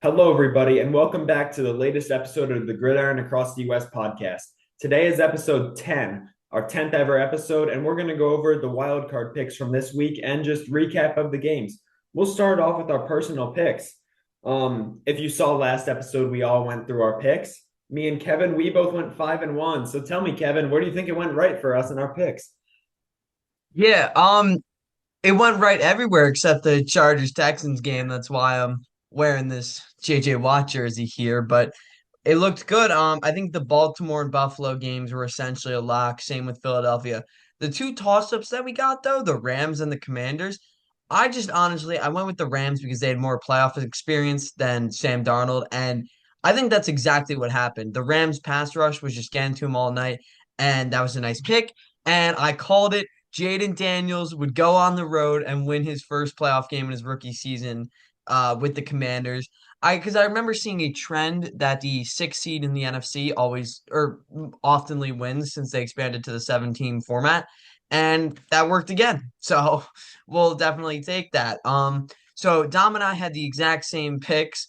Hello, everybody, and welcome back to the latest episode of the Gridiron Across the U.S. podcast. Today is episode 10, our 10th ever episode, and we're going to go over the wild card picks from this week and just recap of the games. We'll start off with our personal picks. If you saw last episode, we all went through our picks. Me and Kevin, we both went 5-1. So tell me, Kevin, where do you think it went right for us in our picks? Yeah, it went right everywhere except the Chargers Texans game. That's why I'm wearing this JJ Watt jersey here, but it looked good. I think the Baltimore and Buffalo games were essentially a lock. Same with Philadelphia. The two toss-ups that we got though, the Rams and the Commanders, I went with the Rams because they had more playoff experience than Sam Darnold, and I think that's exactly what happened. The Rams pass rush was just getting to him all night, and that was a nice pick. And I called it. Jaden Daniels would go on the road and win his first playoff game in his rookie season with the Commanders. Because I remember seeing a trend that the sixth seed in the NFC always or oftenly wins since they expanded to the 17 format, and that worked again. So we'll definitely take that. So Dom and I had the exact same picks.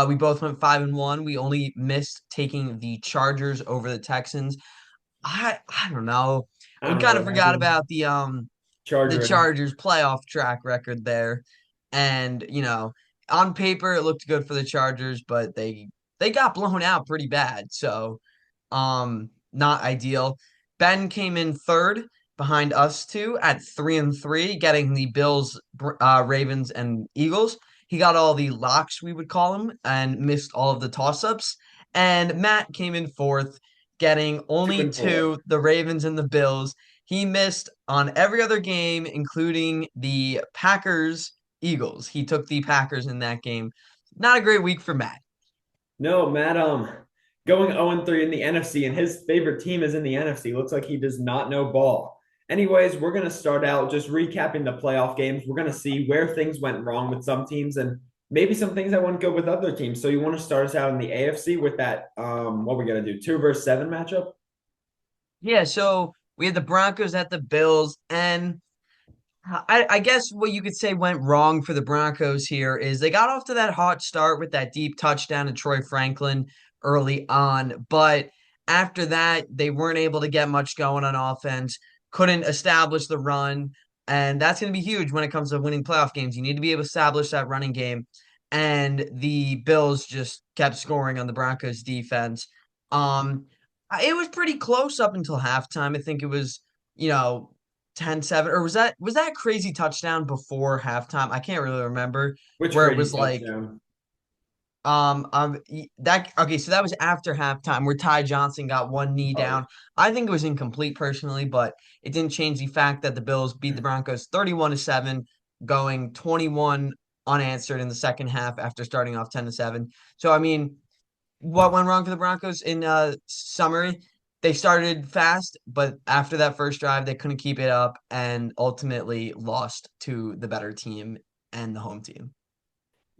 We both went 5-1. We only missed taking the Chargers over the Texans. I don't know. I We don't know kind of what forgot happened. about the Chargers. Chargers playoff track record there. And, on paper it looked good for the Chargers, but they got blown out pretty bad. So, not ideal. Ben came in third behind us two at 3-3, getting the Bills, Ravens, and Eagles. He got all the locks, we would call them, and missed all of the toss-ups. And Matt came in fourth, getting Two only and four. two, the Ravens and the Bills. He missed on every other game, including the Packers Eagles. He took the Packers in that game. Not a great week for Matt. No, Matt, going 0-3 in the NFC, and his favorite team is in the NFC. Looks like he does not know ball. Anyways, we're going to start out just recapping the playoff games. We're going to see where things went wrong with some teams and maybe some things that went good with other teams. So you want to start us out in the AFC with that, what we're going to do, 2 versus 7 matchup? Yeah, so we had the Broncos at the Bills, and I guess what you could say went wrong for the Broncos here is they got off to that hot start with that deep touchdown to Troy Franklin early on, but after that, they weren't able to get much going on offense, couldn't establish the run, and that's going to be huge when it comes to winning playoff games. You need to be able to establish that running game, and the Bills just kept scoring on the Broncos defense. It was pretty close up until halftime. I think it was, you know, 10-7, or was that crazy touchdown before halftime? I can't really remember Which where it crazy was like touchdown? that okay, so that was after halftime where Ty Johnson got one knee Oh, down. I think it was incomplete personally, but it didn't change the fact that the Bills beat the Broncos 31-7, going 21 unanswered in the second half after starting off 10-7. So I mean, what went wrong for the Broncos in summary? They started fast, but after that first drive, they couldn't keep it up and ultimately lost to the better team and the home team.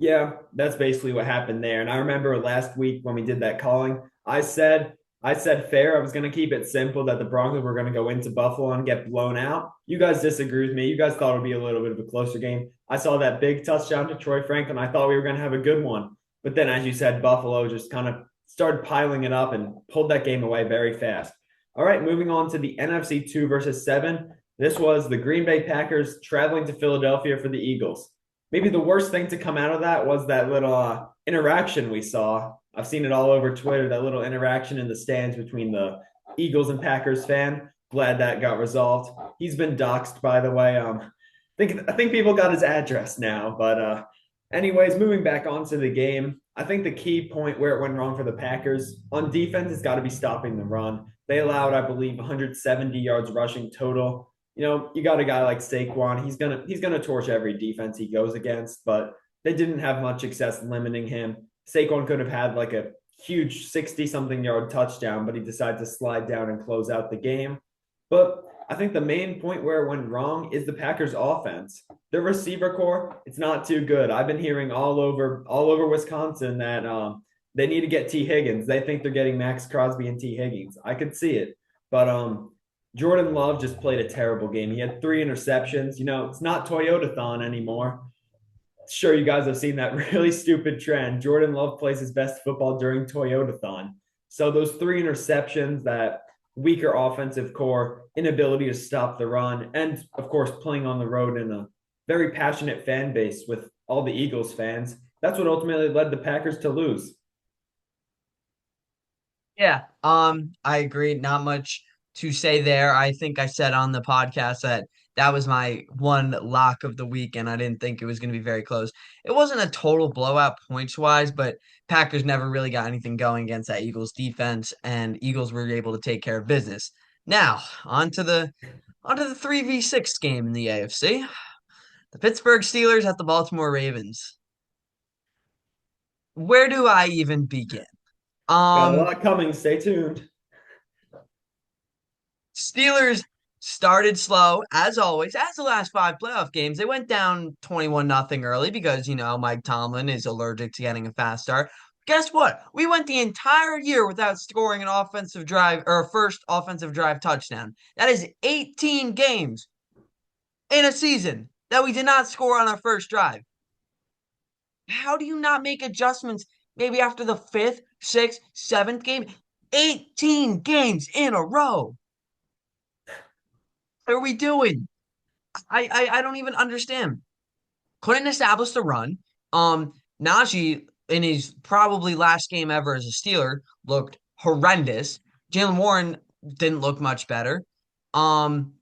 yeah, that's basically what happened there. And I remember last week when we did that calling, I said fair. I was going to keep it simple that the Broncos were going to go into Buffalo and get blown out. You guys disagree with me. You guys thought it would be a little bit of a closer game. I saw that big touchdown to Troy Franklin. I thought we were going to have a good one. But then, as you said, Buffalo just kind of started piling it up and pulled that game away very fast. All right, moving on to the NFC 2 versus 7. This was the Green Bay Packers traveling to Philadelphia for the Eagles. Maybe the worst thing to come out of that was that little interaction we saw. I've seen it all over Twitter, that little interaction in the stands between the Eagles and Packers fan. Glad that got resolved. He's been doxxed, by the way. I think people got his address now. But anyways, moving back onto the game, I think the key point where it went wrong for the Packers on defense has got to be stopping the run. They allowed, I believe, 170 yards rushing total. You got a guy like Saquon. He's gonna torch every defense he goes against, but they didn't have much success limiting him. Saquon could have had like a huge 60-something yard touchdown, but he decided to slide down and close out the game. But I think the main point where it went wrong is the Packers offense. Their receiver core, it's not too good. I've been hearing all over Wisconsin that they need to get T. Higgins. They think they're getting Max Crosby and T. Higgins. I could see it. But Jordan Love just played a terrible game. He had 3 interceptions. It's not Toyota-thon anymore. Sure, you guys have seen that really stupid trend. Jordan Love plays his best football during Toyotathon. So those three interceptions, that weaker offensive core, inability to stop the run, and of course playing on the road in a very passionate fan base with all the Eagles fans, that's what ultimately led the Packers to lose. Yeah, I agree. Not much to say there. I think I said on the podcast that that was my one lock of the week, and I didn't think it was going to be very close. It wasn't a total blowout points wise, but Packers never really got anything going against that Eagles defense, and Eagles were able to take care of business. Now, onto the 3v6 game in the AFC. The Pittsburgh Steelers at the Baltimore Ravens. Where do I even begin? Got a Um, lot coming. Stay tuned. Steelers started slow, as always, as the last five playoff games. They went down 21 nothing early because, Mike Tomlin is allergic to getting a fast start. Guess what? We went the entire year without scoring an offensive drive or a first offensive drive touchdown. That is 18 games in a season that we did not score on our first drive. How do you not make adjustments maybe after the fifth, sixth, seventh game? 18 games in a row. What are we doing? I don't even understand. Couldn't establish the run. Najee in his probably last game ever as a Steeler looked horrendous. Jalen Warren didn't look much better. Um,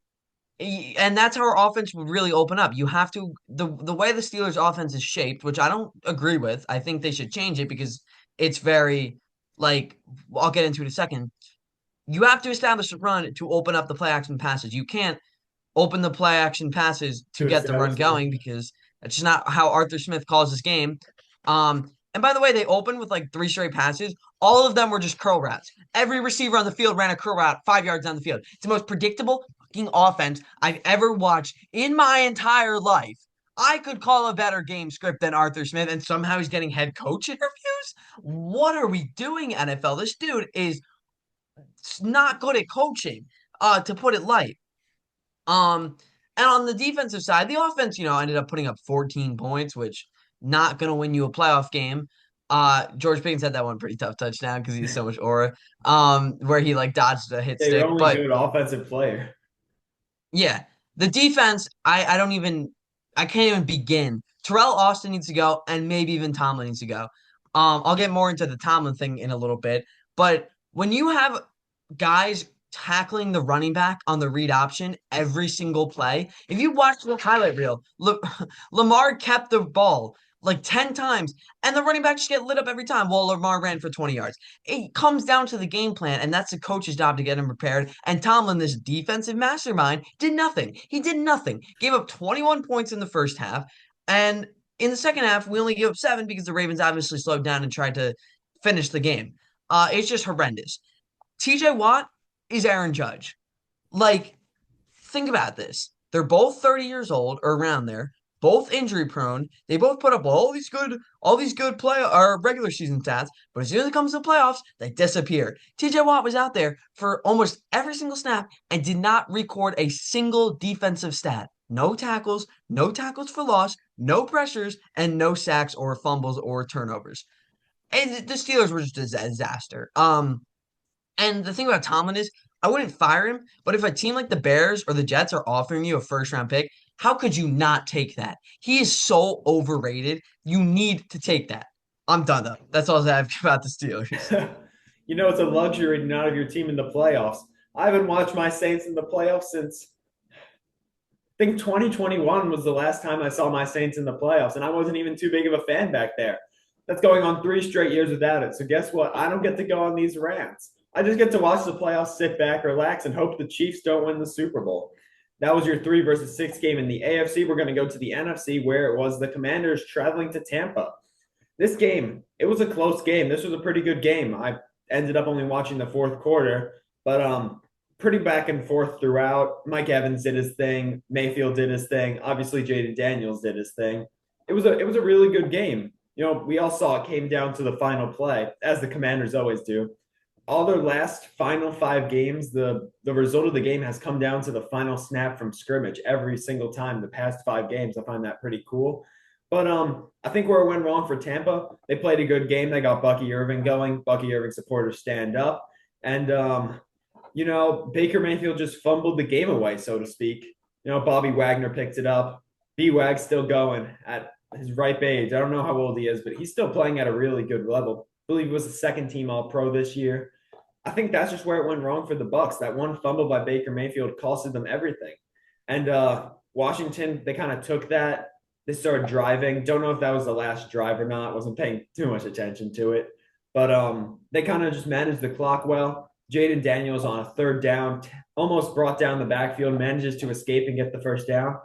and that's how our offense would really open up. You have to the way the Steelers' offense is shaped, which I don't agree with. I think they should change it because it's very like I'll get into it in a second. You have to establish a run to open up the play action passes. You can't open the play action passes to To get the run establish the run. going because that's just not how Arthur Smith calls this game. And by the way, they opened with like three straight passes. All of them were just curl routes. Every receiver on the field ran a curl route 5 yards down the field. It's the most predictable fucking offense I've ever watched in my entire life. I could call a better game script than Arthur Smith, and somehow he's getting head coach interviews. What are we doing, NFL? This dude is not good at coaching, to put it light. Um, and on the defensive side, the offense, ended up putting up 14 points, which not gonna win you a playoff game. George Pickens had that one pretty tough touchdown because he has so much aura. Where he like dodged a hit Yeah, your stick. only But good offensive player. yeah, the defense, I can't even begin. Terrell Austin needs to go, and maybe even Tomlin needs to go. I'll get more into the Tomlin thing in a little bit, but when you have guys tackling the running back on the read option every single play, if you watch the highlight reel, Lamar kept the ball like 10 times, and the running back just get lit up every time while Lamar ran for 20 yards. It comes down to the game plan, and that's the coach's job to get him prepared. And Tomlin, this defensive mastermind, did nothing. He did nothing. Gave up 21 points in the first half, and in the second half, we only gave up seven because the Ravens obviously slowed down and tried to finish the game. It's just horrendous. TJ Watt is Aaron Judge. Like, think about this. They're both 30 years old or around there, both injury prone. They both put up all these good play or regular season stats, but as soon as it comes to playoffs, they disappear. TJ Watt was out there for almost every single snap and did not record a single defensive stat. No tackles, no tackles for loss, no pressures, and no sacks or fumbles or turnovers. And the Steelers were just a disaster. And the thing about Tomlin is, I wouldn't fire him, but if a team like the Bears or the Jets are offering you a first round pick, how could you not take that? He is so overrated. You need to take that. I'm done though. That's all I have about the Steelers. It's a luxury to not have your team in the playoffs. I haven't watched my Saints in the playoffs since I think 2021 was the last time I saw my Saints in the playoffs, and I wasn't even too big of a fan back there. That's going on 3 straight years without it. So guess what? I don't get to go on these rants. I just get to watch the playoffs, sit back, relax, and hope the Chiefs don't win the Super Bowl. That was your 3 versus 6 game in the AFC. We're going to go to the NFC, where it was the Commanders traveling to Tampa. This game, it was a close game. This was a pretty good game. I ended up only watching the fourth quarter, but pretty back and forth throughout. Mike Evans did his thing. Mayfield did his thing. Obviously, Jaden Daniels did his thing. It was a really good game. We all saw it came down to the final play, as the Commanders always do. All their last final 5 games, the result of the game has come down to the final snap from scrimmage every single time the past 5 games. I find that pretty cool. But I think where it went wrong for Tampa, they played a good game. They got Bucky Irving going. Bucky Irving supporters stand up. And Baker Mayfield just fumbled the game away, so to speak. Bobby Wagner picked it up. B Wag's still going at his ripe age. I don't know how old he is, but he's still playing at a really good level. I believe he was a second team All Pro this year. I think that's just where it went wrong for the Bucks. That one fumble by Baker Mayfield costed them everything. And Washington, they kind of took that. They started driving. Don't know if that was the last drive or not. Wasn't paying too much attention to it. But they kind of just managed the clock well. Jaden Daniels on a third down, almost brought down the backfield, manages to escape and get the first down.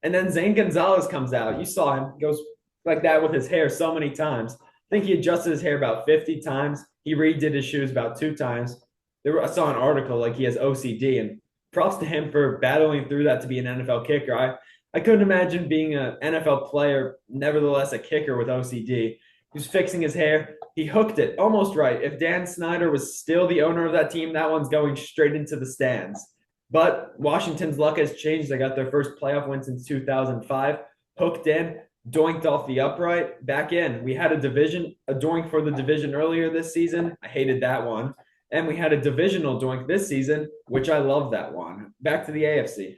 And then Zane Gonzalez comes out. You saw him. He goes like that with his hair so many times. I think he adjusted his hair about 50 times. He redid his shoes about 2 times. I saw an article like he has OCD, and props to him for battling through that to be an NFL kicker. I couldn't imagine being an NFL player, nevertheless a kicker with OCD. He was fixing his hair. He hooked it almost right. If Dan Snyder was still the owner of that team, that one's going straight into the stands. But Washington's luck has changed. They got their first playoff win since 2005. Hooked in, doinked off the upright, back in. We had a doink for the division earlier this season. I hated that one. And we had a divisional doink this season, which I love that one. Back to the AFC.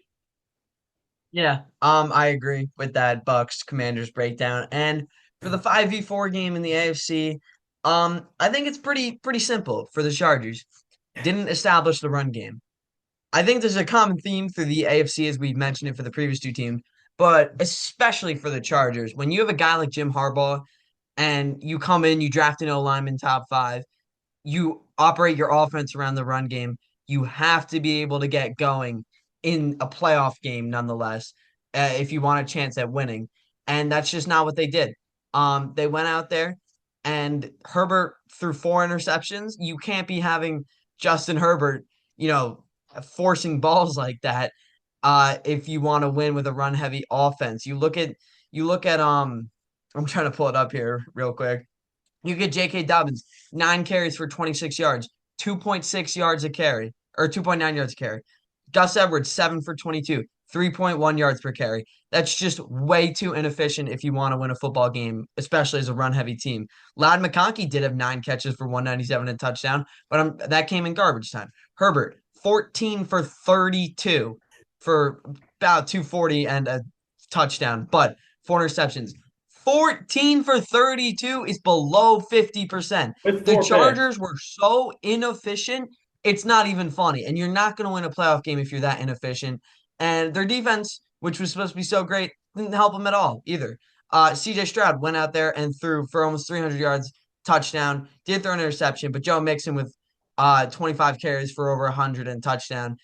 Yeah, I agree with that Bucks Commanders breakdown. And for the 5v4 game in the AFC, I think it's pretty simple for the Chargers. Didn't establish the run game. I think there's a common theme through the AFC as we mentioned it for the previous two teams, but especially for the Chargers. When you have a guy like Jim Harbaugh and you come in, you draft an O lineman top five, you operate your offense around the run game. You have to be able to get going in a playoff game, nonetheless, if you want a chance at winning. And that's just not what they did. They went out there and Herbert threw 4 interceptions. You can't be having Justin Herbert, you know, forcing balls like that if you want to win with a run heavy offense. You look at I'm trying to pull it up here real quick. You get J.K. Dobbins, 9 carries for 26 yards, 2.6 yards a carry, or 2.9 yards a carry. Gus Edwards, 7 for 22, 3.1 yards per carry. That's just way too inefficient if you want to win a football game, especially as a run heavy team. Ladd McConkey did have 9 catches for 197 and a touchdown, but that came in garbage time. Herbert, 14 for 32 for about 240 and a touchdown, but 4 interceptions. 14 for 32 is below 50%. With The 4 picks. Chargers were so inefficient, it's not even funny. And you're not going to win a playoff game if you're that inefficient. And their defense, which was supposed to be so great, didn't help them at all either. CJ Stroud went out there and threw for almost 300 yards, touchdown, did throw an interception, but Joe Mixon with 25 carries for over 100 and touchdown.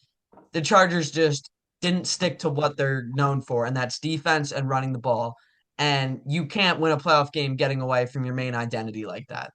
The Chargers just didn't stick to what they're known for, and that's defense and running the ball. And you can't win a playoff game getting away from your main identity like that.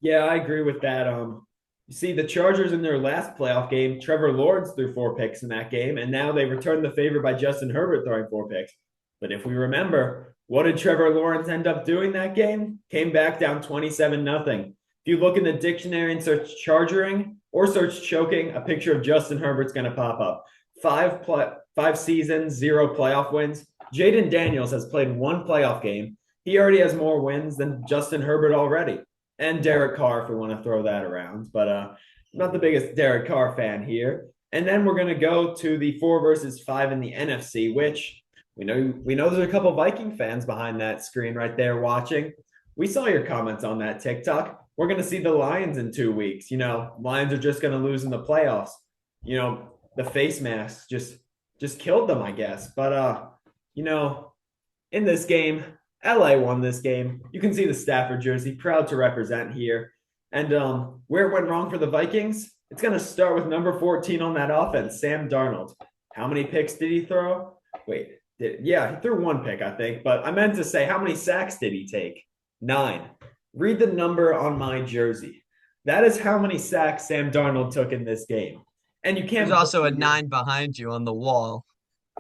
Yeah, I agree with that. You see, the Chargers in their last playoff game, Trevor Lawrence threw 4 picks in that game, and now they returned the favor by Justin Herbert throwing 4 picks. But if we remember, what did Trevor Lawrence end up doing that game? Came back down 27-0. If you look in the dictionary and search chargering or search choking, a picture of Justin Herbert's going to pop up. 5 seasons, 0 playoff wins. Jaden Daniels has played 1 playoff game. He already has more wins than Justin Herbert already. And Derek Carr, if we want to throw that around. But I'm not the biggest Derek Carr fan here. And then we're going to go to the 4 versus 5 in the NFC, which we know there's a couple Viking fans behind that screen right there watching. We saw your comments on that TikTok. We're going to see the Lions in 2 weeks. Lions are just going to lose in the playoffs. The face masks just killed them, I guess. But in this game, LA won this game. You can see the Stafford jersey, proud to represent here. And where it went wrong for the Vikings, it's going to start with number 14 on that offense, Sam Darnold. How many picks did he throw? He threw 1 pick, I think. But I meant to say, how many sacks did he take? 9. Read the number on my jersey. That is how many sacks Sam Darnold took in this game. And you can't. There's also a 9 behind you on the wall.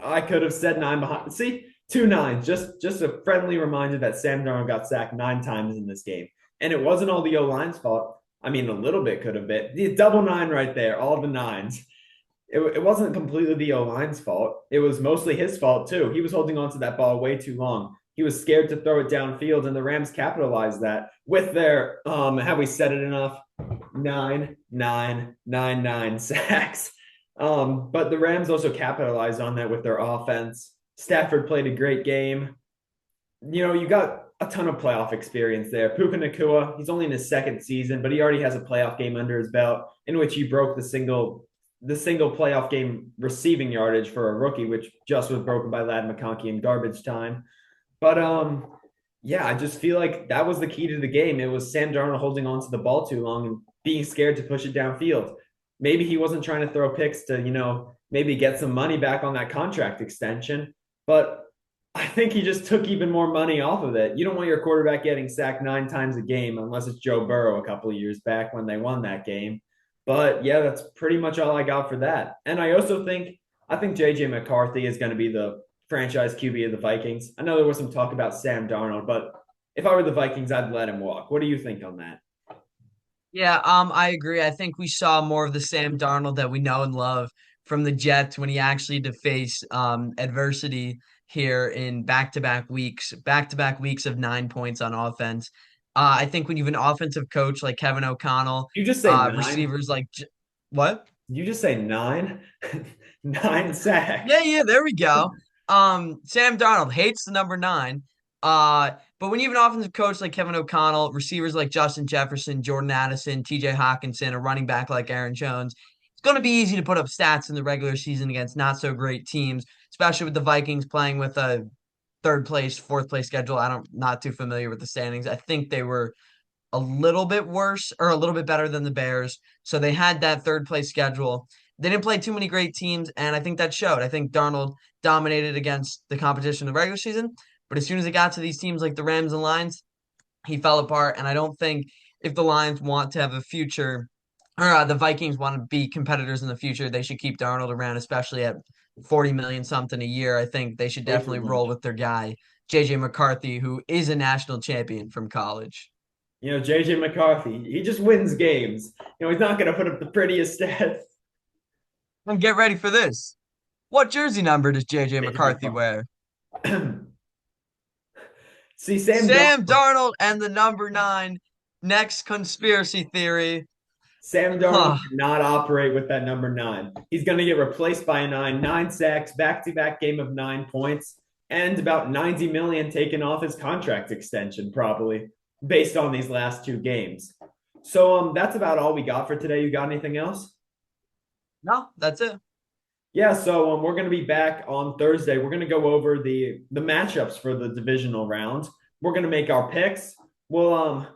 I could have said 9 behind. See, 2 9s. Just a friendly reminder that Sam Darnold got sacked 9 times in this game. And it wasn't all the O-line's fault. I mean, a little bit could have been. The double 9 right there, all the 9s. It wasn't completely the O-line's fault. It was mostly his fault, too. He was holding on to that ball way too long. He was scared to throw it downfield, and the Rams capitalized that with their have we said it enough? 9 sacks. But the Rams also capitalized on that with their offense. Stafford played a great game. You got a ton of playoff experience there. Puka Nakua, he's only in his second season, but he already has a playoff game under his belt in which he broke the single playoff game receiving yardage for a rookie, which just was broken by Lad McConkey in garbage time. But yeah, I just feel like that was the key to the game. It was Sam Darnold holding on to the ball too long and being scared to push it downfield. Maybe he wasn't trying to throw picks to, maybe get some money back on that contract extension, but I think he just took even more money off of it. You don't want your quarterback getting sacked 9 times a game unless it's Joe Burrow a couple of years back when they won that game. But yeah, that's pretty much all I got for that. And I think JJ McCarthy is going to be the franchise QB of the Vikings. I know there was some talk about Sam Darnold, but if I were the Vikings, I'd let him walk. What do you think on that? Yeah, I agree. I think we saw more of the Sam Darnold that we know and love from the Jets when he actually had to face adversity here in back-to-back weeks of 9 points on offense. I think when you have an offensive coach like Kevin O'Connell, You just say nine. receivers like what? You just say nine, 9 sacks. Yeah, there we go. Sam Darnold hates the number nine. But when you have an offensive coach like Kevin O'Connell, receivers like Justin Jefferson, Jordan Addison, TJ Hawkinson, a running back like Aaron Jones, it's going to be easy to put up stats in the regular season against not so great teams, especially with the Vikings playing with a third place, fourth place schedule. Not too familiar with the standings. I think they were a little bit worse or a little bit better than the Bears. So they had that third place schedule. They didn't play too many great teams, and I think that showed. I think Darnold dominated against the competition in the regular season, but as soon as it got to these teams like the Rams and Lions, he fell apart. And I don't think if the Lions want to have a future, or the Vikings want to be competitors in the future, they should keep Darnold around, especially at 40 million something a year. I think they should Way too definitely roll much. with their guy, JJ McCarthy, who is a national champion from college. JJ McCarthy, he just wins games. He's not going to put up the prettiest stats. And get ready for this. What jersey number does JJ JJ McCarthy wear? McCarthy. See, Sam Sam Darnold. Darnold and the number nine. Next conspiracy theory. Sam Darnold Huh. cannot operate with that number nine. He's going to get replaced by a nine, 9 sacks, back-to-back game of 9 points, and about 90 million taken off his contract extension, probably based on these last 2 games. So that's about all we got for today. You got anything else? No, that's it. Yeah, so we're going to be back on Thursday. We're going to go over the matchups for the divisional round. We're going to make our picks. We're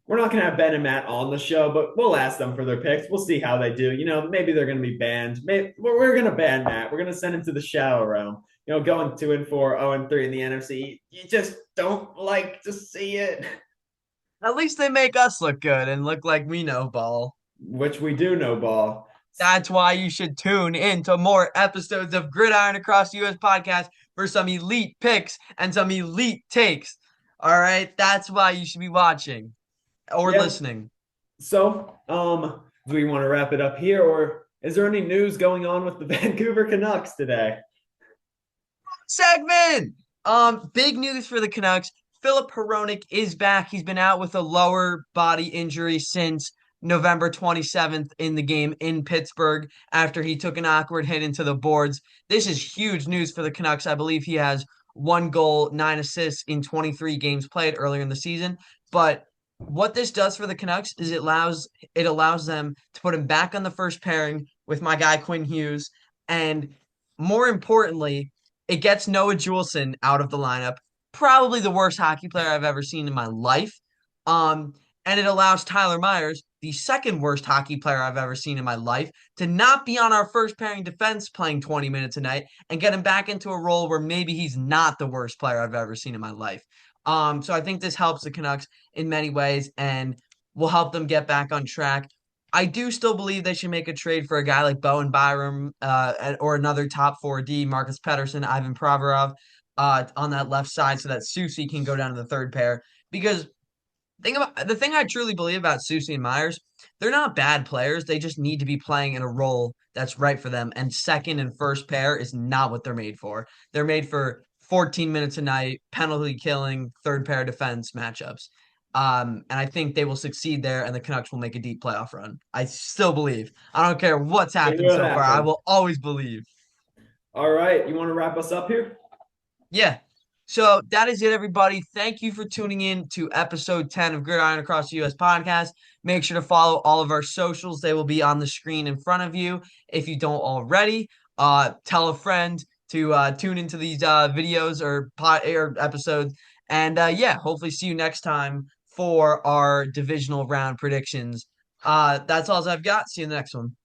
not going to have Ben and Matt on the show, but we'll ask them for their picks. We'll see how they do. Maybe they're going to be banned. Maybe we're going to ban Matt. We're going to send him to the shadow realm. Going 2-4, 0-3 in the NFC. You just don't like to see it, At least they make us look good and look like we know ball. which we do know, ball. That's why you should tune in to more episodes of Gridiron Across the U.S. podcast for some elite picks and some elite takes. All right, that's why you should be watching or Yeah. listening. So, do we want to wrap it up here, or is there any news going on with the Vancouver Canucks today? Segment. Big news for the Canucks. Philip Hronik is back. He's been out with a lower body injury since November 27th in the game in Pittsburgh after he took an awkward hit into the boards. This is huge news for the Canucks. I believe he has 1 goal, 9 assists in 23 games played earlier in the season. But what this does for the Canucks is it allows them to put him back on the first pairing with my guy Quinn Hughes, and more importantly, it gets Noah Juleson out of the lineup, probably the worst hockey player I've ever seen in my life. Um, and it allows Tyler Myers, the second worst hockey player I've ever seen in my life, to not be on our first pairing defense playing 20 minutes a night and get him back into a role where maybe he's not the worst player I've ever seen in my life. So I think this helps the Canucks in many ways and will help them get back on track. I do still believe they should make a trade for a guy like Bowen Byram or another top 4D, Marcus Pettersson, Ivan Provorov on that left side so that Susie can go down to the third pair. Because the thing I truly believe about Susie and Myers, they're not bad players. They just need to be playing in a role that's right for them. And second and first pair is not what they're made for. They're made for 14 minutes a night, penalty killing, third pair defense matchups. And I think they will succeed there, and the Canucks will make a deep playoff run. I still believe. I don't care what's It happened will so far. I happen. will always believe. All right. You want to wrap us up here? Yeah. So that is it, everybody. Thank you for tuning in to episode 10 of Gridiron Across the U.S. podcast. Make sure to follow all of our socials. They will be on the screen in front of you. If you don't already, tell a friend to tune into these videos or episodes. And yeah, hopefully see you next time for our divisional round predictions. That's all I've got. See you in the next one.